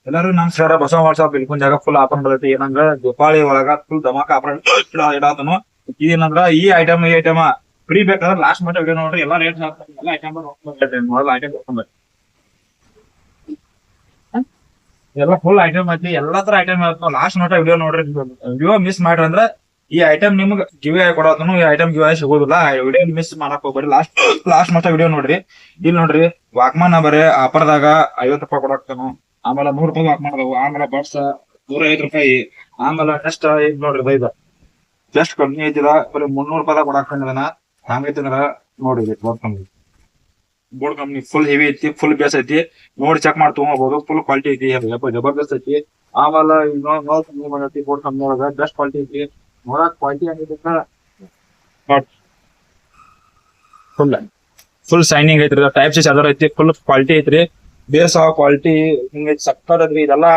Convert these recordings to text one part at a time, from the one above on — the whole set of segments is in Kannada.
ಎಲ್ಲಾರು ನಮಸ್ಕಾರ. ಬಸವ ವಾಟ್ಸಾಪ್ ಇಲ್ಕೊಂಡ್ ಜಾಗ ಫುಲ್ ಆಫರ್ ಮಾಡೈತಿ. ಏನಂದ್ರ ದೀಪಾವಳಿ ಒಳಗ ಫುಲ್ ಧಮಾಕ ಆಫರ್ ಇಡಾತನು. ಇದೇನಂದ್ರ ಈ ಐಟಮ್ ಫ್ರೀ ಬೇಕಾದ್ರೆ ಲಾಸ್ಟ್ ಮಟ್ಟ ವಿಡಿಯೋ ನೋಡ್ರಿ. ಎಲ್ಲಾ ರೇಟ್ ಎಲ್ಲ ಐಟಮ್ ಮೊದಲ ಐಟಮ್ ಎಲ್ಲ ಫುಲ್ ಐಟಮ್ ಐತಿ. ಎಲ್ಲಾ ತರ ಐಟಮ್ ಲಾಸ್ಟ್ ಮಟ್ಟ ವಿಡಿಯೋ ನೋಡ್ರಿ. ವಿಡಿಯೋ ಮಿಸ್ ಮಾಡ್ರಿ ಅಂದ್ರ ಈ ಐಟಮ್ ನಿಮ್ಗೆ ಗಿವ್ ಕೊಡೋದನು. ಈ ಐಟಮ್ ಗಿವ್ ಸಿಗೋದಿಲ್ಲ. ವಿಡಿಯೋ ಮಿಸ್ ಮಾಡಕ್ ಹೋಗ್ಬೇಡಿ. ಲಾಸ್ಟ್ ಮಟ್ಟ ವಿಡಿಯೋ ನೋಡ್ರಿ. ಇಲ್ಲಿ ನೋಡ್ರಿ ವಾಕ್ಮಾನ್ ಬರೀ ಆಫರ್ದಾಗ 50 ರೂಪಾಯಿ ಕೊಡಾಕ್ತಾನು. ಆಮೇಲೆ 100 ರೂಪಾಯಿ ವಾಕ್ಮಾನ್ ಅದಾವು. ಆಮೇಲೆ ಬಡ್ಸ್ 105 ರೂಪಾಯಿ. ಆಮೇಲೆ ನೆಕ್ಸ್ಟ್ ನೋಡ್ರಿ ಇದು ಜಸ್ಟ್ ಕಮ್ಮಿ ಐತಿದ ಬರೀ 300 ರೂಪಾಯಿದಾಗ ಕೊಡಾಕ್ತಾನ. ಹಂಗೈತಿಂದ್ರ ನೋಡ್ರಿ ಬೋರ್ಡ್ ಕಂಪ್ನಿ ಫುಲ್ ಹೆವಿ ಐತಿ, ಫುಲ್ ಬೇಸ್ ಐತಿ. ನೋಡಿ ಚೆಕ್ ಮಾಡಿ ತಗೋಬಹುದು. ಫುಲ್ ಕ್ವಾಲಿಟಿ ಐತಿ, ಜಬರ್ದಸ್ತ್ ಐತಿ. ಆಮೇಲೆ ಬಂದೈತಿ ಬೋರ್ಡ್ ಕಂಪ್ನಿ ಒಳಗ ಬೆಸ್ಟ್ ಕ್ವಾಲಿಟಿ ಐತಿ. ನೋಡಕ್ ಕ್ವಾಲಿಟಿ ಆಗಿದ್ದ ಫುಲ್ ಸೈನಿಂಗ್ ಐತ್ರಿ. ಟೈಪ್ ಸಿ ಚಾರ್ಜರ್ ಐತಿ. ಫುಲ್ ಕ್ವಾಲಿಟಿ ಐತ್ರಿ. ಬೇಸ್ ಕ್ವಾಲಿಟಿ ಹಿಂಗ ಸಕ್ಕರ್ ಐತ್ರಿ. ಇದೆಲ್ಲಾ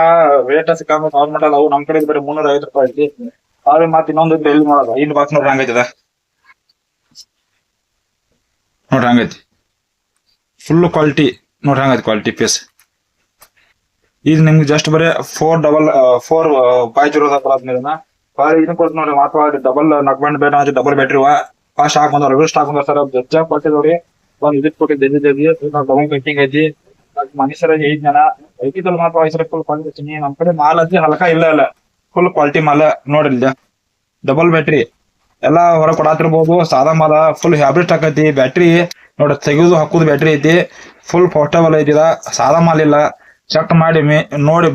ರೇಟ್ ಸಿಕ್ಕಾಗ ಸಾಲ್ವ್ ಮಾಡಲ್ಲ. ಅವು ನಮ್ ಕಡೆ ಬರೀ 350 ರೂಪಾಯಿ ಐತಿ. ಆದ್ರೆ ಮತ್ತೆ ಇನ್ನೊಂದು ಎಲ್ಲಿ ಮಾಡೋದು ಇಲ್ಲಿ ಬಾಕ್ಸ್ ನೋಡ್ರಿ ಹಂಗೈತದ ನೋಡ್ರಿ ಹಂಗೈತಿ. ಫುಲ್ ಕ್ವಾಲಿಟಿ ನೋಡ್ರಿ ಹಂಗೈತಿ ಕ್ವಾಲಿಟಿ ಪೀಸ್. ಇದು ನಿಮ್ಗೆ ಜಸ್ಟ್ ಬರೀ 450 ಇದನ್ನ ಕೊಡ್ತು ನೋಡ್ರಿ. ಮಾತ್ರ ಡಬಲ್ ನಕ್ಬಂಡ್ ಬೇಡ ಡಬಲ್ ಬ್ಯಾಟ್ರಿ ಫಾಸ್ಟ್ ಸ್ಟಾಕ್ ಬಂದವ್ರ ಸ್ಟಾಕ್ ಬಂದ ಸರ್. ಹೆಚ್ಚಾಗಿ ಕೊಟ್ಟಿದವ್ರಿ. ಒಂದ್ ಇದಕ್ ಕೊಟ್ಟಿದ್ದು ಕಟ್ಟಿಂಗ್ ಐತಿ. ಮನುಷ್ಯರ 8 ಜನ ಐತಿದಲ್ಲಿ ಮಾತ್ರ ವಯಸ್ಸರ ಫುಲ್ ಕ್ವಾಲಿಟಿ. ನಮ್ ಕಡೆ ಮಾಲ್ ಐತಿ ಹಲ್ಕ ಇಲ್ಲ ಫುಲ್ ಕ್ವಾಲಿಟಿ ಮಾಲ್ ನೋಡಿಲ್ಲ. ಡಬಲ್ ಬ್ಯಾಟ್ರಿ ಎಲ್ಲಾ ಹೊರ ಕೊಡಾತಿರ್ಬೋದು. ಸಾದಾ ಮಾಲ ಫುಲ್ ಹ್ಯಾಬ್ರಿಟ್ ಸ್ಟಾಕ್ ಐತಿ. ಬ್ಯಾಟ್ರಿ ನೋಡ್ರಿ ತೆಗೆದು ಹಾಕುದು ಬ್ಯಾಟ್ರಿ ಐತಿ. ಫುಲ್ ಪೋರ್ಟಬಲ್ ಐತಿದ. ಸಾದಾ ಮಾಲ್ ಇಲ್ಲ. ಚೆಕ್ ಮಾಡಿ ನೋಡಿ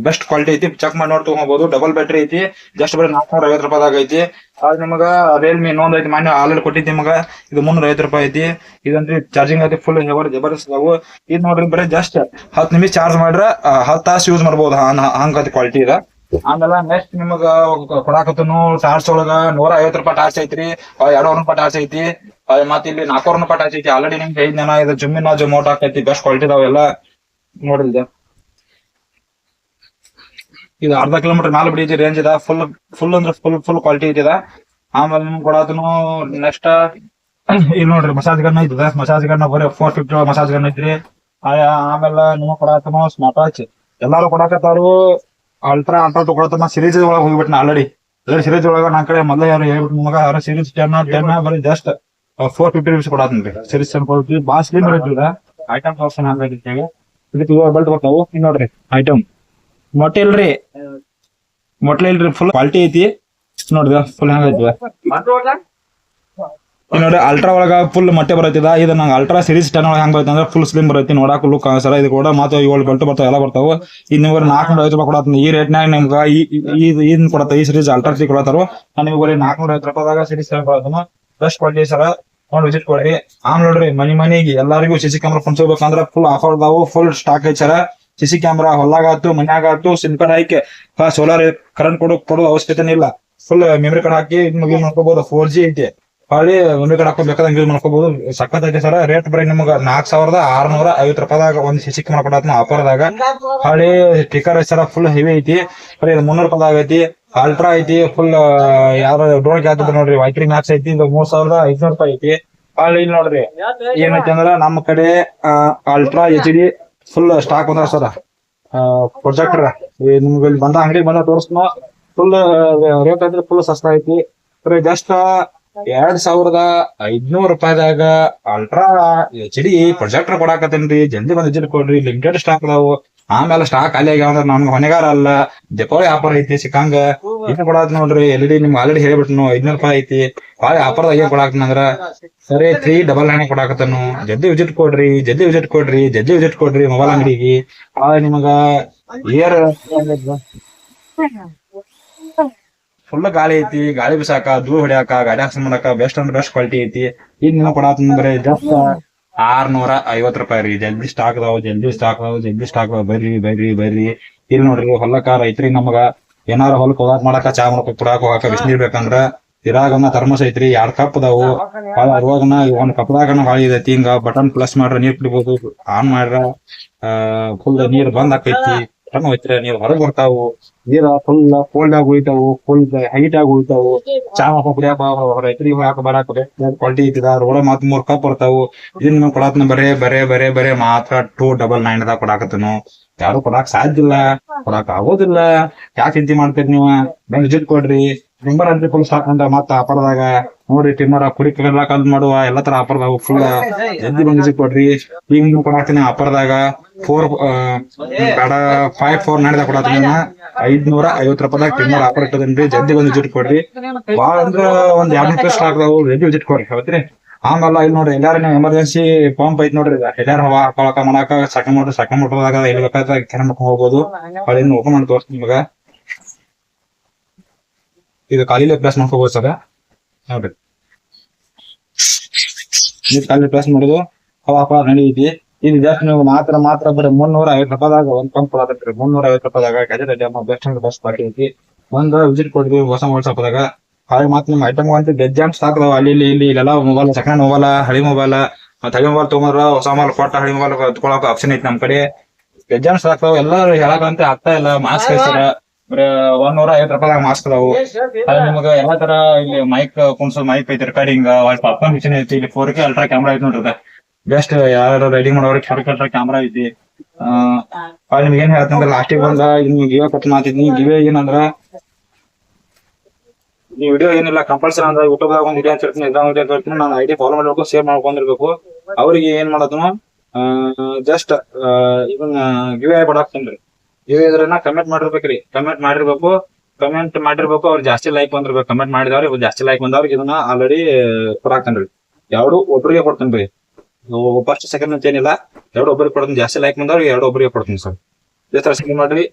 ಬೆಸ್ಟ್ ಕ್ವಾಲಿಟಿ ಐತಿ. ಚೆಕ್ ಮಾಡಿ ನೋಡಿ ತಗೋಬಹುದು. ಡಬಲ್ ಬ್ಯಾಟ್ರಿ ಐತಿ. ಜಸ್ಟ್ ಬರೀ 450 ರೂಪಾಯಿದಾಗ ಐತಿ. ಅದ್ ನಿಮಗ ರಿಯಲ್ಮಿ ಇನ್ನೊಂದ್ ಐತಿ. ಮಾನ್ಯ ಆಲ್ರೆಡಿ ಕೊಟ್ಟಿದ್ದೆ ನಿಮಗ. ಇದು 350 ರೂಪಾಯಿ ಐತಿ. ಇದಂದ್ರೆ ಚಾರ್ಜಿಂಗ್ ಐತಿ ಫುಲ್ ಜಬರ್ದಸ್ತ್ ಅದಾವು. ಇದ್ ನೋಡ್ರಿ ಬರೀ ಜಸ್ಟ್ 10 ನಿಮಿಷ ಚಾರ್ಜ್ ಮಾಡ್ರ 10 ತಾಸು ಯೂಸ್ ಮಾಡ್ಬೋದು. ಹಂಗತಿ ಕ್ವಾಲಿಟಿ ಇದ. ಆಮೇಲೆ ನೆಕ್ಸ್ಟ್ ನಿಮಗ ಕೊಡಾಕತ್ತನು ಟಾರ್ಚ್ ಒಳಗ 150 ರೂಪಾಯಿ ಟಾರ್ಚ್ ಐತ್ರಿ. 200 ರೂಪಾಯಿ ಟಾರ್ಚ್ ಐತಿ. ಮತ್ತೆ ಇಲ್ಲಿ 400 ರೂಪಾಯಿ ಟಾರ್ಚ್ ಐತಿ. ಆಲ್ರೆಡಿ ನಿಮ್ಗೆ 5 ಜನ ಇದು ಜುಮ್ಮಿನ ಜೊಮೋಟ್ ಹಾಕೈತಿ. Best quality ಇದಾವೆಲ್ಲ ನೋಡಿಲ್ದೆ. ಇದು ಅರ್ಧ ಕಿಲೋಮೀಟರ್ ಮ್ಯಾಲ ಬಿಡಿ ರೇಂಜ್ ಇದ. ಫುಲ್ ಅಂದ್ರೆ ಫುಲ್ ಕ್ವಾಲಿಟಿ ಐತಿದ. ಆಮೇಲೆ ನಿಮ್ಗೆ ಕೊಡಾತನು ನೆಕ್ಸ್ಟ್ ಇಲ್ಲಿ ನೋಡ್ರಿ ಮಸಾಜ್ ಗನ್ ಐತದ. ಮಸಾಜ್ ಗನ್ ಬರೀ 450 ಮಸಾಜ್ ಗನ್ ಐತ್ರಿ. ಆಮೇಲೆ ನಿಮಗ್ ಕೊಡಾತನು ಸ್ಮಾರ್ಟ್ ವಾಚ್. ಎಲ್ಲಾರು ಕೊಡಾಕತ್ತಾರು ಅಲ್ಟ್ರಾ ತಗೊಳತನ ಸಿರೀಸ್ ಒಳಗೆ ಹೋಗ್ಬಿಟ್ಟು ಆಲ್ರೆಡಿ ಸಿರೀಸ್ ಒಳಗ ನನ್ ಕಡೆ ಮೊದಲ ಯಾರು ಹೇಳ್ಬಿಟ್ಟು ನಿಮಗ ಅವ್ರ ಸಿರೀಸ್ 10 ಬರೀ ಜಸ್ಟ್ 450 ರೂಪೀಸ್ ಕೊಡಾತನ್ರಿ. ಸಿರೀಸ್ 450 ಬಾಳ ಸ್ಲಿಮ್ ಇರ್ತದ. ಐಟಮ್ ಆಪ್ಷನ್ ಹಂಗೈತಿ. ಇದಕ್ಕೆ ಬೆಲ್ಟ್ ಬರ್ತಾವು. ನೋಡ್ರಿ ಐಟಮ್ ಮೊಟ್ಟೆ ಇಲ್ರಿ ಫುಲ್ ಕ್ವಾಲಿಟಿ ಐತಿ ನೋಡ್ರಿ. ಫುಲ್ ಹಂಗೈತಿ ನೋಡ್ರಿ. ಅಲ್ಟ್ರಾ ಒಳಗ ಫುಲ್ ಮೊಟ್ಟೆ ಬರತ್ತಿದ. ಇದು ನಂಗೆ ಅಲ್ಟ್ರಾ ಸಿರೀಸ್ 10 ಒಳಗೆ ಹಂಗ ಬರುತ್ತೆ ಅಂದ್ರೆ ಫುಲ್ ಸ್ಲಿಮ್ ಬರುತ್ತೆ. ನೋಡಾಕ ಲುಕ್ ಸರ. ಇದು ಕೂಡ ಮಾತ್ರ 7 ಬೆಲ್ಟ್ ಬರ್ತಾವ. ಎಲ್ಲ ಬರ್ತಾವ. ಇದು ನಿಮ್ಗೆ 450 ರೂಪಾಯಿ ಕೊಡತ್ತ. ಈ ರೇಟ್ನಾಗ ನಿಮ್ಗೆ ಇದನ್ ಕೊಡತ್ತ. ಈ ಸಿರೀಸ್ ಅಲ್ಟ್ರಾ 3 ಕೊಡತ್ತಾರ. ನಾನು ನಿಮ್ಗೆ 450 ರೂಪಾಯಿದಾಗ ಸಿರೀಸ್ ಕೊಡತ್ತ. ಬೆಸ್ಟ್ ಕ್ವಾಲಿಟಿ ಸರ. ನೋಡಿ ವಿಸಿಟ್ ಕೊಡ್ರಿ. ಆಮೇಲೆ ನೋಡ್ರಿ ಮನಿಗೆ ಎಲ್ಲರಿಗೂ ಸಿಸಿ ಕ್ಯಾಮ್ರಾ ಕುಣಿಸ್ಬೇಕಂದ್ರ ಫುಲ್ ಆಫರ್ ಅದಾವು. ಫುಲ್ ಸ್ಟಾಕ್ ಐತಿ ಸರ. ಸಿಸಿ ಕ್ಯಾಮ್ರಾ ಹೊಲ್ಲಾಗತ್ತು ಮನ್ಯಾಗತ್ತು ಸಿಮ್ ಕಾರ್ಡ್ ಹಾಕಿ ಸೋಲಾರ್ ಕರೆಂಟ್ ಕೊಡೋ ಅವಶ್ಯಕತೆ ಇಲ್ಲ. ಫುಲ್ ಮೆಮರಿ ಕಾರ್ಡ್ ಹಾಕಿ ಯೂಸ್ ಮಾಡ್ಕೋಬಹುದು. 4G ಐತಿ. ಹೊಳ್ಳಿ ಮೆಮರಿ ಕಾರ್ಡ್ ಹಾಕೋಬೇಕಾದಂಗ ಯೂಸ್ ಮಾಡ್ಕೋಬಹುದು. ಸಖತ್ ಐತಿ ಸರ. ರೇಟ್ ಬರೀ ನಿಮ್ಗ 4650 ರೂಪಾಯಿದಾಗ ಒಂದ್ ಸಿಸಿ ಕ್ಯಾಮ್ರಾ ಕೊಡತ್ನ ಆಫರ್ದಾಗ. ಹೊಳ್ಳಿ ಸ್ಟಿಕರ್ ಐತಿ ಸರ. ಫುಲ್ ಹೆವಿ ಐತಿ. ಬರೀ 300 ರೂಪಾಯಿದಾಗ ಐತಿ. ಅಲ್ಟ್ರಾ ಐತಿ. ಫುಲ್ ಯಾವ್ದು ಡ್ರೋನ್ ಕ್ಯಾತ್ ನೋಡ್ರಿ. ವೈಕ್ರಿ ಮ್ಯಾಕ್ಸ್ ಐತಿ. ಇದು 3500 ರೂಪಾಯಿ ಐತಿ. ಹೊಳ್ಳಿ ಇಲ್ಲಿ ನೋಡ್ರಿ ಏನೈತಿ ಅಂದ್ರ ನಮ್ಮ ಕಡೆ ಅಲ್ಟ್ರಾ HD ಫುಲ್ ಸ್ಟಾಕ್ ಬಂದ ಸರ. ಪ್ರೊಜೆಕ್ಟರ್ ನಿಮ್ಗೆ ಬಂದ ಅಂಗಡಿ ಬಂದ ತೋರಿಸ್ನೋ. ಫುಲ್ ರೇಟ್ ಅಂದ್ರೆ ಫುಲ್ ಸಸ್ತಾ ಐತಿ. ಜಸ್ಟ್ 2500 ರೂಪಾಯಿದಾಗ ಅಲ್ಟ್ರಾ HD ಪ್ರೊಜೆಕ್ಟರ್ ಕೊಡಾಕತ್ತೇನ್ರಿ. ಜಲ್ದಿ ಬಂದ್ ವಿಸಿಟ್ ಕೊಡ್ರಿ. ಲಿಮಿಟೆಡ್ ಸ್ಟಾಕ್ ಅದಾವು. ಆಮೇಲೆ ಸ್ಟಾಕ್ ಖಾಲಿ ಆಗ್ಯಾವ ನಮ್ಗೆ ಹೊಣೆಗಾರ ಅಲ್ಲ. ದೀಪಾವಳಿ ಆಫರ್ ಐತಿ ಸಿಕ್ಕಂಗ. ಇನ್ನು ಕೊಡಾತ್ ನೋಡ್ರಿ. LED ನಿಮ್ಗೆ ಆಲ್ರೆಡಿ ಹೇಳ್ಬಿಟ್ನು 500 ರೂಪಾಯಿ ಐತಿ. ಬಾಳೆ ಆಫರ್ದಾಗ ಏನ್ ಕೊಡಾಕ್ತಂದ್ರ ಸರಿ 399 ಕೊಡಾಕತ್ತನು. ಜಲ್ದಿ ವಿಸಿಟ್ ಕೊಡ್ರಿ ಮೊಬೈಲ್ ಅಂಗಡಿಗೆ. ನಿಮಗ ಏರ್ ಫುಲ್ ಗಾಳಿ ಐತಿ. ಗಾಳಿ ಬಿಸಾಕ ಧೂಳು ಹೊಡ್ಯಾಕ ಗಾಡಿ ಆಕ್ಸಿಡೆಂಟ್ ಮಾಡಾಕ ಬೆಸ್ಟ್ ಅಂದ್ರೆ ಬೆಸ್ಟ್ ಕ್ವಾಲಿಟಿ ಐತಿ. ಈಗ ನಿಮಗ್ ಕೊಡಾತಂದ್ರೆ ಜಸ್ಟ್ 650 ರೂಪಾಯಿ ರೀ. ಜಲ್ದಿ ಸ್ಟಾಕ್ ಅದಾವ. ಬರ್ರಿ. ಇಲ್ಲಿ ನೋಡ್ರಿ ಹೊಲಕ್ಕ ರೈತ್ರಿ ನಮಗ ಏನಾರ ಹೊಲಕ್ ಹೋಗಾಕ್ ಮಾಡಾಕ ಚಾ ಮಾಡಕ ಕುಡಾಕ ಹೋಗಾಕ ಬಿಸಿನೀರ್ ಬೇಕಂದ್ರ ಇರಾಗನ ಥರ್ಮಸ್ ಐತ್ರಿ. 2 ಕಪ್ ಅದಾವು. ಅದ್ರೊಳಗನ 1 ಕಪ್ದಾಗನ ಬಾಳಿ ಐತಿ. ಹಿಂಗ ಬಟನ್ ಪ್ಲಸ್ ಮಾಡ್ರ ನೀರ್ ಕುಡಿಬಹುದು. ಆನ್ ಮಾಡ್ರ ಫುಲ್ ನೀರ್ ಬಂದ್ ಆಕೈತಿ. ಹೋಯ್ತ್ರಿ ನೀರ್ ಹೊರಗ್ ಬರ್ತಾವು. ನೀರ್ ಫುಲ್ ಕೋಲ್ಡ್ ಆಗಿ ಉಳಿತಾವು. ಫುಲ್ ಹೈಟ್ ಆಗಿ ಉಳಿತಾವು. ಚಾ ಹಾಕ ಕುಡಿಯಾಕ ರೈತರಿಗೆ ಹೋಗಾಕ ಬರಾಕ ಕ್ವಾಲಿಟಿ ಐತಿದ. ರೋಡ ಮಾತ್ರ 3 ಕಪ್ ಬರ್ತಾವು. ಇದನ್ನ ಕೊಡಾತ್ನ ಬರೇ ಮಾತ್ರ 299 ಕೊಡಾಕತ್ತನು. ಯಾರು ಕೊಡಾಕ್ ಸಾಧ್ಯ ಇಲ್ಲ, ಕೊಡಾಕ್ ಆಗೋದಿಲ್ಲ. ಯಾಕೆ ಚಿಂತೆ ಮಾಡ್ತೀರಿ ನೀವು? ಬಂದ್ ವಿಸಿಟ್ ಕೊಡ್ರಿ. ಟಿಂಬರ್ ಅಂದ್ರೆ ಫುಲ್ ಸಾಕಂಡ ಮತ್ತ ಆಫರ್ದಾಗ ನೋಡ್ರಿ, ಟಿಂಬರ್ ಕುರಿ ಕಲ್ ಮಾಡುವ ಎಲ್ಲಾ ತರ ಆಫರ್ದಾಗ ಫುಲ್ ಜಲ್ದಿ ಬಂದ್ ವಿಸಿಟ್ ಕೊಡ್ರಿ. ಈಗ ನೀವು ಕೊಡಾಕ್ತೀನಿ ಆಫರ್ದಾಗ 5499 ಕೊಡಾತೀನಿ. 550 ರೂಪಾಯಿದಾಗ ಟಿಂಬರ್ ಆಫರ್ ಇಟ್ಟದನ್ರಿ. ಜಲ್ದಿ ಬಂದ್ ವಿಸಿಟ್ ಕೊಡ್ರಿ. ಬಾಳ ಅಂದ್ರ ಒಂದ್ 2 ಪೀಸ್ ಆಗ್ತಾವು, ಜಲ್ದಿ ವಿಸಿಟ್ ಕೊಡ್ರಿ. ಹೌದ್ರಿ. ಆಮೇಲೆ ಇಲ್ಲಿ ನೋಡ್ರಿ, ಎಲ್ಲಾರು ನೀವು ಎಮರ್ಜೆನ್ಸಿ ಪಂಪ್ ಐತಿ ನೋಡ್ರಿ. ಎಲ್ಲಾರು ಹವಾ ಹಾಕೊಳಕ ಮಾಡಾಕ ಸೆಕೆಂಡ್ ಮೋಟರ್ದಾಗ ಎಲ್ಲಿ ಬೇಕಾದ್ರೆ ಕೆರೆ ಮಾಡ್ಕೊಂಡ್ ಹೋಗ್ಬೋದು. ಅಲ್ಲಿಂದ ಓಪನ್ ಮಾಡಿ ತೋರಿಸ್ತೀನಿ ನಿಮಗ. ಇದು ಖಾಲಿಲೆ ಪ್ರೆಸ್ ಮಾಡ್ಕೋಬಹುದು ಸರ್. ನೋಡ್ರಿ, ಇದು ಖಾಲಿ ಪ್ರೆಸ್ ಮಾಡೋದು ಹವಾ ಹಾಕೊಳಕ್ ನಡೀತಿ. ಇದು ಜಸ್ಟ್ ನೀವು ಮಾತ್ರ ಬರೀ 350 ರೂಪಾಯಿದಾಗ ಒಂದ್ ಪಂಪ್ ಕೊಡತ್ರಿ. 350 ರೂಪಾಯಿದಾಗ ಗಜ ಬೆಸ್ಟ್ ಪಾರ್ಟಿ ಐತಿ. ಒಂದ್ ವಿಸಿಟ್ ಕೊಡ್ತೀವಿ ಹೊಸ ವಾಟ್ಸಪ್ದಾಗ. ಹಾಗೆ ಮಾತ್ರ ನಿಮ್ ಐಟಮ್ ಅಂತ ಬೆಜ್ಜಾಮ್ ಸಾಕ್ದಾವ. ಅಲ್ಲಿ ಇಲ್ಲೆಲ್ಲ ಮೊಬೈಲ್, ಸೆಕೆಂಡ್ ಮೊಬೈಲ್, ಹಳಿ ಮೊಬೈಲ್, ಮತ್ತೆ ಹಳಿ ಮೊಬೈಲ್ ತಗೊಂಡ್ರ ಹೊಸ ಮೊಬೈಲ್ ಕೊಟ್ಟ ಹಳಿ ಮೊಬೈಲ್ ತಗೊಳಕ ಆಪ್ಷನ್ ಐತಿ ನಮ್ ಕಡೆ. ಬೆಜ್ಜಾಮ್ ಸಾಕ್ತಾವ. ಎಲ್ಲರೂ ಹೇಳಕಂತ ಆಗ್ತಾ ಇಲ್ಲ. ಮಾಸ್ಕ್ ಐತಾರ ಬರೀ 150 ರೂಪಾಯಿದಾಗ ಮಾಸ್ಕ್ ಅದಾವು. ಅದು ನಿಮಗ ಎಲ್ಲಾ ತರ ಇಲ್ಲಿ ಮೈಕ್ ಕುಣ್ಸೋದ್ ಮೈಕ್ ಐತಿ, ರೆಕಾರ್ಡಿಂಗ್ ಪಾಪ್ಕಾರ್ನ್ ಮಿಷನ್ ಐತಿ. ಇಲ್ಲಿ 4K ಅಲ್ಟ್ರಾ ಕ್ಯಾಮ್ರಾ ಐತಿ ನೋಡ್ರಿ. ಬೆಸ್ಟ್ ಯಾರು ರೈಡಿಂಗ್ ಮಾಡೋರಿಗೆ 4K ಅಲ್ಟ್ರಾ ಕ್ಯಾಮ್ರಾ ಐತಿ. ನಿಮ್ಗೆ ಏನ್ ಹೇಳ್ತಂದ್ರ ಲಾಸ್ಟಿಗೆ ಬಂದ ನಿಮ್ಗೆ ಗಿವೆ ಕೊಟ್ಟು ಮಾತಿದ್ನಿ. ಗಿವೆ ಏನಂದ್ರ ಈ ವಿಡಿಯೋ ಏನಿಲ್ಲ, ಕಂಪಲ್ಸರಿ ಅಂದ್ರೆ ಯೂಟ್ಯೂಬ್ ದಾಗ ಒಂದು ವಿಡಿಯೋ ಹಚ್ಚಿರ್ತೀನಿ. ನಾನು ಐಡಿ ಫಾಲೋ ಮಾಡ್ಬೇಕು, ಶೇರ್ ಮಾಡ್ಕೊಂಡಿರ್ಬೇಕು. ಅವ್ರಿಗೆ ಏನ್ ಮಾಡೋದನ್ನ ಜಸ್ಟ್ ಇವನ್ ಗಿವೆ ಕೊಡಾಕ್ತೇನ್ರಿ. ಗಿವೆ ಇದ್ರನ್ನ ಕಮೆಂಟ್ ಮಾಡಿರ್ಬೇಕ್ರಿ. ಕಮೆಂಟ್ ಮಾಡಿರ್ಬೇಕು. ಅವ್ರು ಜಾಸ್ತಿ ಲೈಕ್ ಬಂದಿರ್ಬೇಕು. ಕಮೆಂಟ್ ಮಾಡಿದವ್ರಿಗೆ ಜಾಸ್ತಿ ಲೈಕ್ ಬಂದವ್ರಿಗೆ ಇದನ್ನ ಆಲ್ರೆಡಿ ಕೊಡಾಕ್ತೇನ್ರಿ. ಎರಡು ಒಬ್ರಿಗೆ ಕೊಡ್ತೇನ್ರಿ. ಫಸ್ಟ್ ಸೆಕೆಂಡ್ ಅಂತ ಏನಿಲ್ಲ, ಎರಡು ಒಬ್ಬರಿಗೆ ಕೊಡ್ತೀನಿ. ಜಾಸ್ತಿ ಲೈಕ್ ಬಂದವ್ರಿಗೆ ಎರಡು ಒಬ್ಬರಿಗೆ ಕೊಡ್ತೀನಿ ಸರ್. ಇದೇ ತರ ಶೇರ್ ಮಾಡ್ರಿ,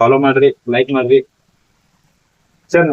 ಫಾಲೋ ಮಾಡ್ರಿ, ಲೈಕ್ ಮಾಡ್ರಿ ಸರ್.